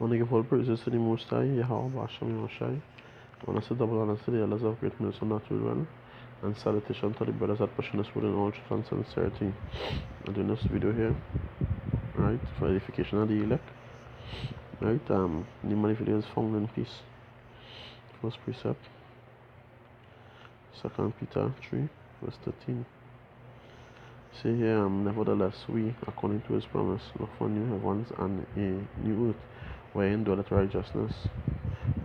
want to give all praises to the Most High, Yahweh Hashem Yahushai. I want to say double honors to the elders of Great Minister Natural Well, and salutation to the brothers that pushing us within all truth and sincerity. I'm doing this video here, right, for edification of the elect. Right, the money video is found in peace. First precept, 2 Peter 3, verse 13. Say here, nevertheless, we, according to his promise, look for new heavens and a new earth, wherein dwelleth righteousness.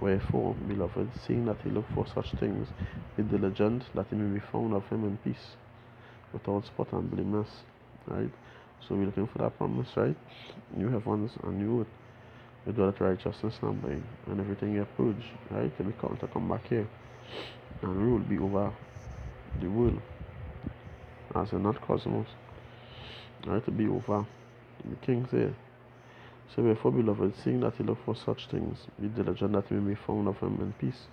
Wherefore, beloved, seeing that he look for such things, be diligent that he may be found of him in peace, without spot and blameless. Right? So we're looking for that promise, right? New heavens and new earth. We dwelleth righteousness now by, and everything you purge, right? To be called to come back here and rule, be over the world. As in not cosmos, right, to be over the kings here. So wherefore, beloved, seeing that you look for such things, be diligent that you may be found of him in peace.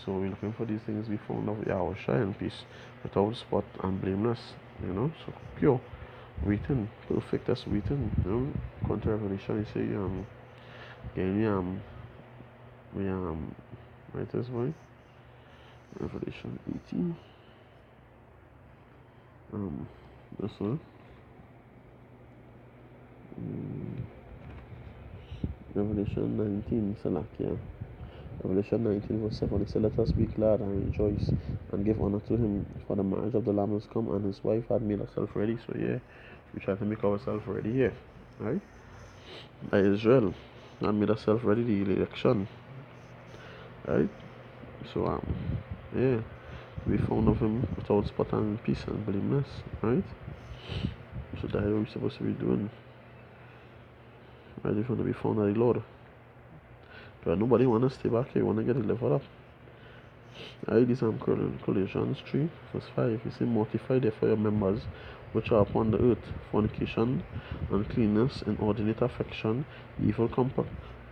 So we're looking for these things to be found of Yahushua in peace, without spot and blameless, so pure, waiting, perfect as waiting, According to Revelation, you say, again, right this way, Revelation 18, this one. Revelation 19, Salakia. Revelation 19, verse 7. It said, let us be glad and rejoice and give honor to him, for the marriage of the Lamb has come, and his wife had made herself ready. So, yeah, we try to make ourselves ready here, right? By Israel, and made herself ready, the election, right? So, yeah, we found of him without spot and peace and blameless, right? So, that's what we're supposed to be doing. Right? We want to be found of the Lord. But nobody want to stay back here, want to get delivered up. Right, this is Colossians 3, verse 5. You say, mortify therefore your members which are upon the earth, fornication, uncleanness, inordinate affection, evil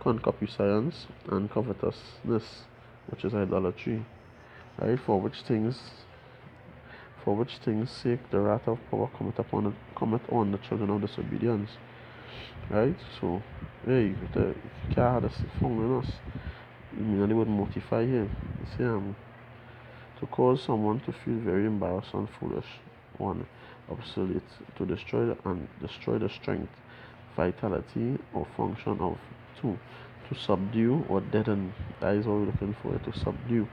concupiscence, and covetousness, which is idolatry. Right, for which things sake the wrath of power cometh on the children of disobedience. Right, so hey, you can't have this found in us. You mean the word mortify here? You say to cause someone to feel very embarrassed and foolish. 1. Obsolete, to destroy the strength, vitality, or function of. 2. To subdue or deaden. That is what we're looking for, to subdue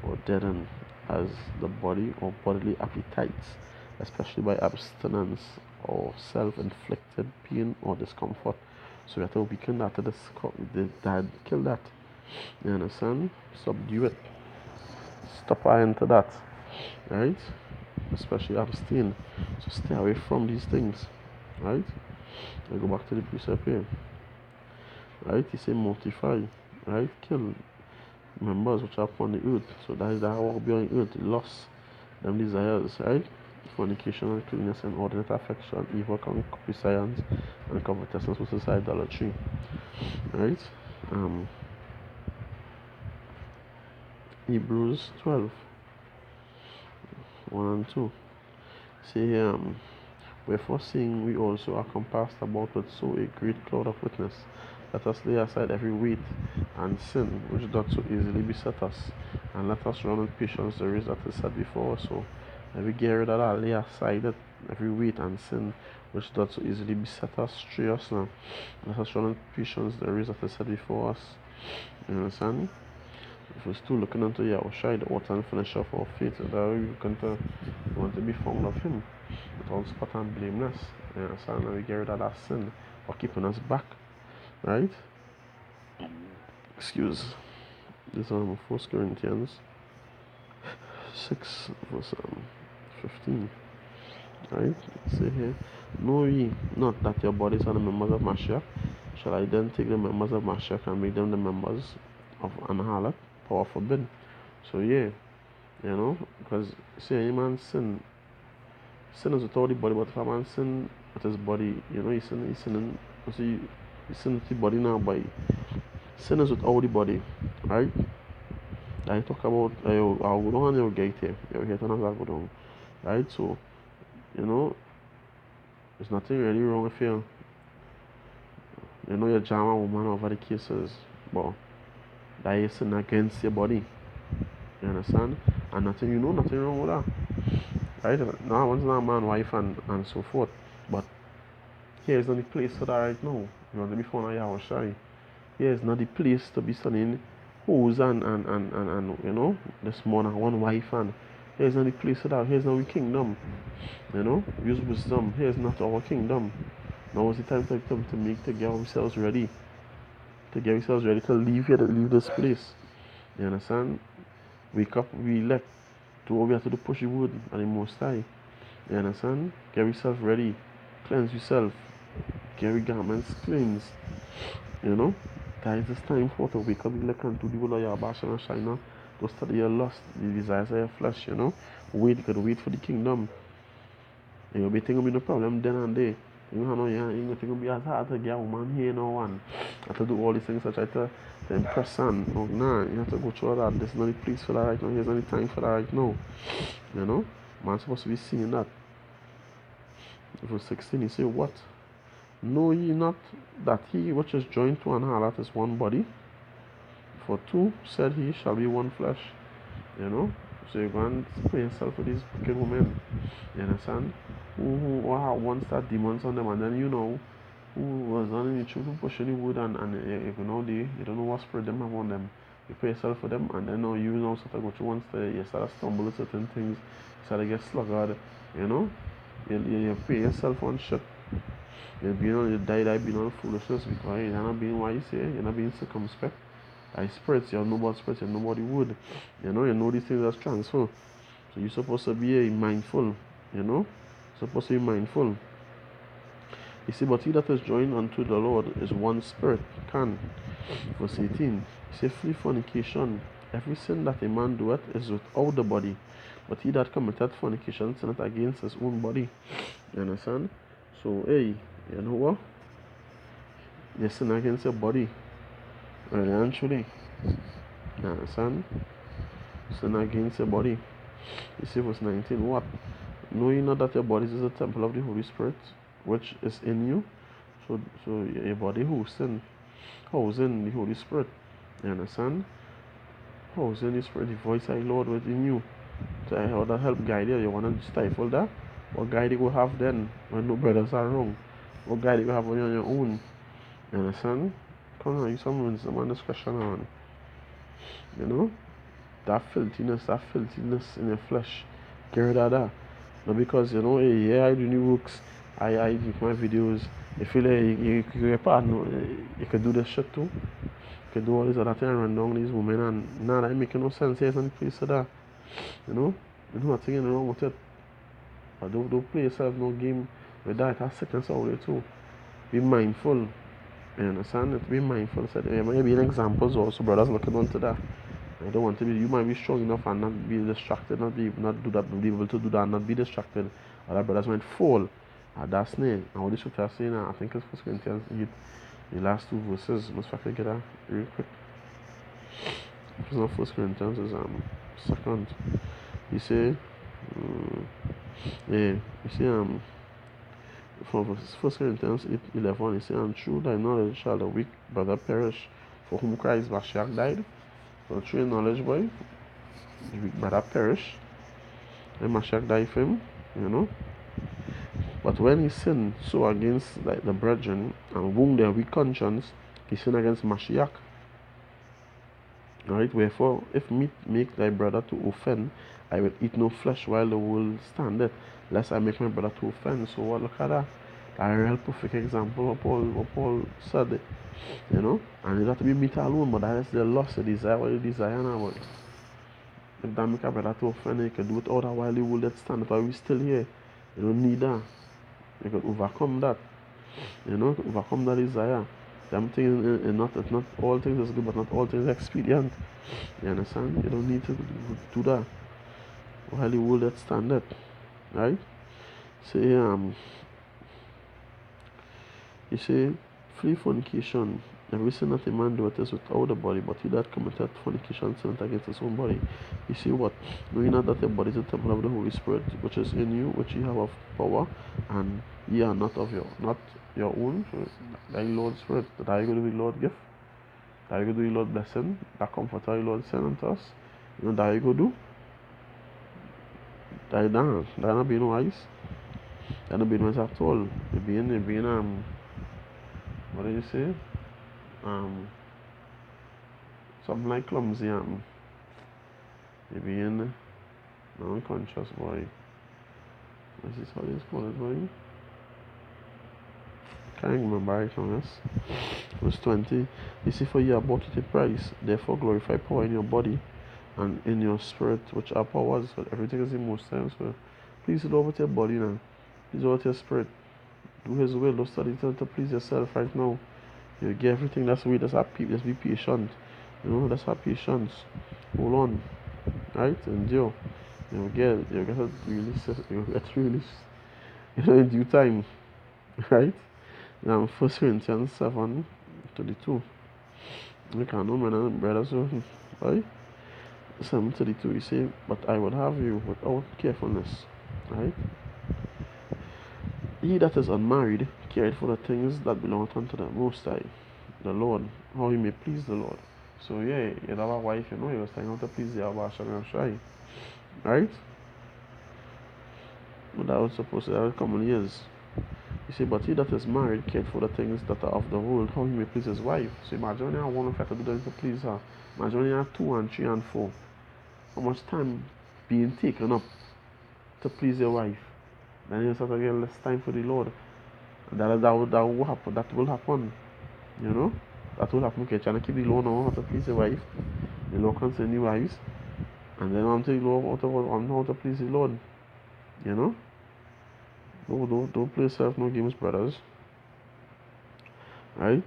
or deaden, as the body or bodily appetites, especially by abstinence or self-inflicted pain or discomfort. So we have to weaken that kill that. You understand? Subdue it. Stop into that. Right? Especially abstain. So stay away from these things. Right? I go back to the precept here. Right? He say mortify. Right? Kill members which are upon the earth. So that is the work beyond the earth. Loss. Them desires. Right? Fornication, uncleanness, inordinate affection, evil concupiscence, and covetousness, which is idolatry. Right? Hebrews 12, 1 and 2. Say, wherefore seeing we also are compassed about with so a great cloud of witness, let us lay aside every weight and sin which doth so easily beset us, and let us run with patience the race that is set before us. So every gear that I lay aside it, every weight and sin which doth so easily beset us, stray us now. Let us run with patience the race that is set before us. You understand? If we're still looking unto Yahushua, the author and finisher of our faith, that we want to be found of him without spot and blameless. You understand? And we get rid of that sin or keeping us back. Right? Excuse. This is 1 Corinthians 6, verse 15. Right? Say here, know ye not that your bodies are the members of Mashiach? Shall I then take the members of Mashiach and make them the members of an harlot? Power forbid. So yeah, because see, any man sin is without the body, but if a man sin with his body, he's sinning. So he sin with the body now, by sin is without the body, right? I talk about I'll go down and you'll get here. You'll get another go down, right? So there's nothing really wrong if you You know you jam a woman over the cases, but that is sin against your body. You understand? And nothing wrong with that. Right? Now one's not man, wife and so forth. But here is not the place for that right now. You want to be found at Yahweh Shai. Here is not the place to be studying who's and you know, this man and one wife and here's not the place for that. Here's not our kingdom. You know? Use wisdom. Here's not our kingdom. Now is the time to get ourselves ready. To get ourselves ready to leave here, to leave this place. You understand? Wake up, we elect. Do what we have to do, push the wood and the most high. You understand? Get yourself ready. Cleanse yourself. Get your garments cleansed. You know? That is this time for to wake up, elect and do the will of your Bashan and Shina. To study your lust, the desires of your flesh, you know? Wait, you could wait for the kingdom. And you'll be thinking be no problem then and there. You know, you're going to be as hard to get a woman here no one. I have to do all these things I try to impress son. No, nah, you have to go through that. There's not the place for that right now. There's not the time for that right now. You know? Man's supposed to be seeing that. Verse 16, he say, what? Know ye not that he which is joined to an harlot is one body? For two, said he, shall be one flesh. You know? So you go and put yourself with these wicked women. You understand? Who once that demons on them, and then you know who was on the truth who pushing the wood and you know you don't know what spirit them have on them. You put yourself for them and then you know sort of go through once you start to stumble at certain things, you start to get sluggard, you know? You put yourself on shit. You die being on foolishness because you're not being what you say, you're not being circumspect. I spirits, you know about spirits, you know about the wood. You know these things as transfer. So you're supposed to be mindful, you know? You're supposed to be mindful. You see, but he that is joined unto the Lord is one spirit. Can. Verse 18. He say, flee fornication. Every sin that a man doeth is without the body. But he that committeth fornication sinneth against his own body. You understand? So, hey, you know what? You sin against your body. Really and truly. You understand? Sin against your body. You see verse 19. What? Know ye not that your body is a temple of the Holy Spirit, which is in you? So your body housing the Holy Spirit. You understand? Housing the Spirit, the voice of the Lord within you. So how that help guide you? You want to stifle that? What guide you will have then when no brothers are wrong? What guide you have when you're on your own? You understand? Come on, you some discretion on. You know? That filthiness in your flesh. Get rid of that. Not because you know, hey, yeah, I do new works, I make my videos. You feel like you're part, no, you could do this shit too. You could do all this other thing and run down these women and nah, that ain't making no sense. Here's any place for that. You know? There's nothing wrong with it. But don't play yourself no game with that. That's sickness out there too. Be mindful. You understand? It be mindful. So there may be examples also, brothers looking onto that. I don't want to be. You might be strong enough and not be distracted, not be able to do that, not be distracted. Other brothers might fall at that snare. And what the scripture is saying, I think it's 1 Corinthians 8, the last two verses. Must I get that real quick? It's not 1 Corinthians, it's second. He say, yeah, you see, from 1 Corinthians 8:11, he say, and through thy knowledge shall the weak brother perish, for whom Christ Mashiach died. So through knowledge, boy, the weak brother perish, and Mashiach died for him, you know. But when he sinned so against like the brethren and wound their weak conscience, he sinned against Mashiach. Alright, wherefore, if meat make thy brother to offend, I will eat no flesh while the world standeth, lest I make my brother to offend. So what, look at that. A real perfect example of Paul said it, you know. And it have to be meat alone, but that is the lust, the desire, what you desire now. If that make a brother to offend, you can do it all while the world standeth, but we still here. You don't need that. You can overcome that. You know, overcome that desire. Them things it's not all things is good, but not all things are expedient. You understand? You don't need to do that. While the world that standard. Right? Say you say flee fornication. Every sin that a man doeth is without the body, but he that committeth fornication sinneth against his own body. You see what? Knowing not that your body is a temple of the Holy Spirit, which is in you, which ye have of power, and ye are not your own. So thy Lord's Spirit, that I go to the Lord gift, that I go to the Lord blessing, that comforter the Lord send unto us. You know that I go do? That not being wise. That not being wise at all. It being what do you say? Something like clumsy you being unconscious boy. This is how this called boy. Can't remember right now, yes. Verse 20. You see, for you are bought at a price, therefore glorify power in your body and in your spirit, which are powers. So everything is in most times. So please do over to your body now. Please over to your spirit. Do his will. Don't study to please yourself right now. You get everything that's way. Just be patient. You know, let's have patience. Hold on. Right? Endure. You get release in due time. Right? Now 1 Corinthians 7:32. You can't know men and brothers, right? 7:32 you say, but I would have you without carefulness. Right? He that is unmarried careth for the things that belong unto the Most High, the Lord, how he may please the Lord. So yeah, you have a wife, you know, you're trying how to please the Abba and Shai. Right? But that was supposed to be common years. You see, but he that is married cared for the things that are of the world, how he may please his wife. So imagine when you have one of to do that to please her. Imagine when you have 2 and 3 and 4. How much time being taken up to please your wife? Then you start to get less time for the Lord. And that will happen. You know? That will happen. Okay, trying to keep the law now how to please your wife. The law concern your wives. And then I'm telling you how to please the Lord. You know? Don't play yourself no games, brothers. Right?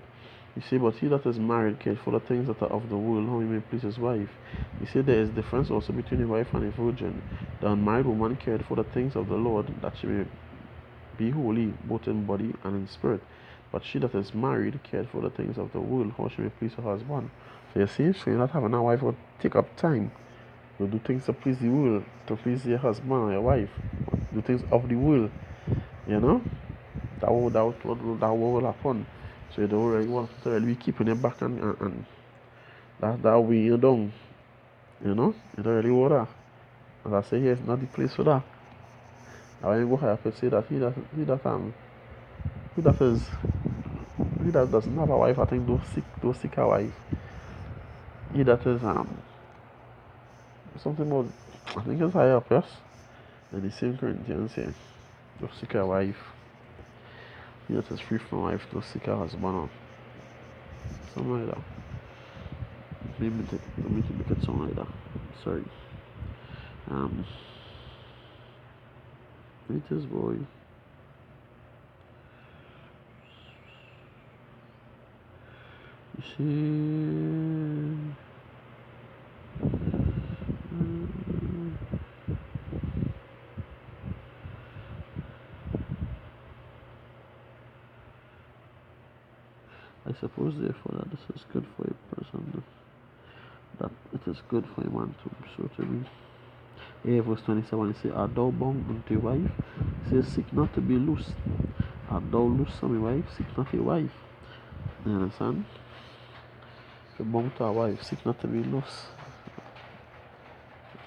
You see, but he that is married cares for the things that are of the world, how he may please his wife. You see, there is difference also between a wife and a virgin. The unmarried woman cared for the things of the Lord, that she may be holy, both in body and in spirit. But she that is married cared for the things of the world, how she may please her husband. So you see, so you're not having a wife will take up time. You do things to please the world, to please your husband or your wife. Do things of the world. You know? That will happen. So you don't really want to really be keeping it back and that way you don't. You know? You don't really want that. As I say here, it's not the place for that. I will go high up and say that he that doesn't have a wife, I think don't seek a wife. He that is something about, I think it's higher up, yes. And the same Corinthians here. Don't seek a wife. He that is free from a wife, don't seek a husband or something like that. Maybe make it something like that. Sorry. It is boy. You see. I suppose therefore that this is good for a person, that it is good for a man to so to be. Here verse 27 it says, art thou bound unto your wife? It says, seek not to be loose. Art thou loose from your wife? Seek not your wife. You understand? If you're bound to a wife, seek not to be loose.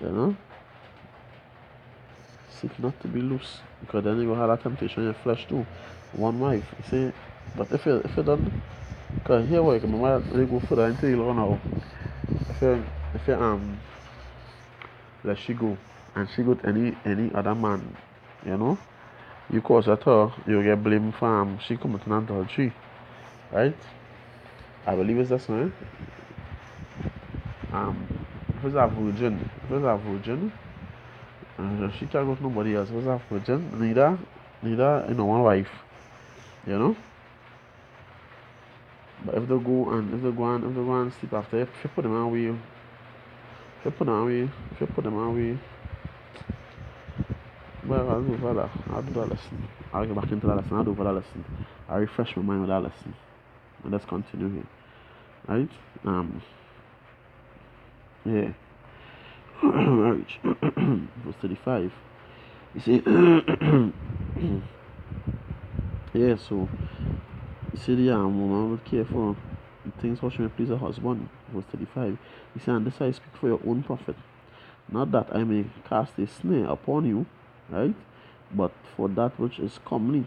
You know? Seek not to be loose. Because then you will have that temptation in your flesh too. One wife. You see, but if you don't, because here we remember when you go further into the law now, if you let she go and she got any other man, you know, you cause at her, you get blamed for she committing adultery. Right? I believe it's that one. If it's a virgin, and she can't go to nobody else. If it's a virgin, neither one wife. You know? But if they go and sleep after, if you put them away, well, I'll do that. I'll do that lesson. I'll get back into that lesson. I'll do that lesson. I'll refresh my mind with that lesson. And let's continue here. Right? Yeah. Right. Verse 35. You see, yeah, so you see the woman will care for the things how she may please her husband. Verse 35. He said, and this I speak for your own profit, not that I may cast a snare upon you, right? But for that which is comely,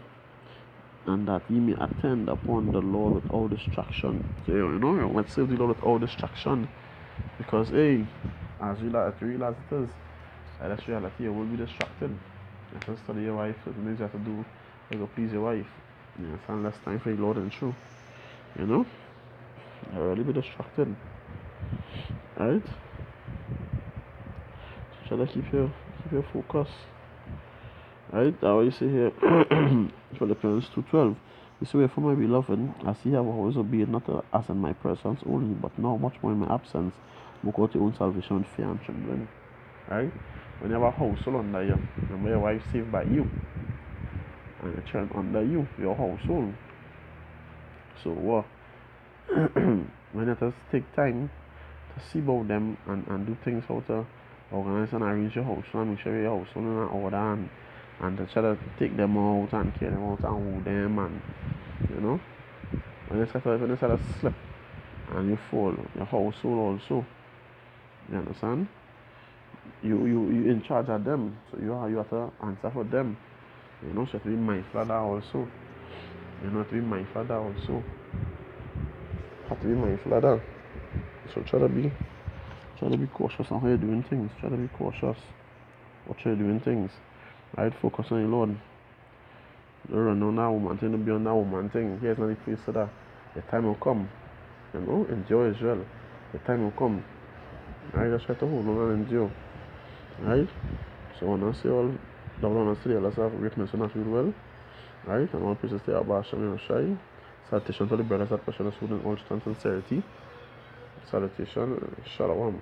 and that ye may attend upon the Lord without distraction. So, let's serve the Lord without distraction. Because, hey, as real as it is, that's reality, you will be distracted. You have to study your wife, it means you have to do, you have to please your wife. You understand? Less time for the Lord and true. You know? You'll really be distracted. Right? So try to keep your focus. Right? That's what you see here. Philippians 2:12. You see, wherefore, my beloved, as ye have always obeyed, not as in my presence only, but now much more in my absence, work out your own salvation with fear and trembling. Right? When you have a household under you, remember your wife saved by you, and your child under you, your household. So what? When you just take time to see about them and do things how to organize and arrange your house and make sure your household in order and to try to take them out and care them out and hold them and when you start to slip and you fall, your household also. You understand? You in charge of them, so you have to answer for them. So you have to be mindful of that also. You have to be mindful of that also. Have to be mindful of that. So try to be cautious on how you're doing things. Try to be cautious what you're doing things. Right? Focus on your Lord. Don't run on that woman thing, don't be on that woman thing. Here's not the place for that. The time will come. Enjoy as well. The time will come. Right? Just try to hold on and endure. Right? So when I say all double on today, let's have greatness and not feel well. Right? And one place to stay at Basham and Shai. Salutation to the brothers at Passion of Student, all stand sincerity. Salutation, Shalom.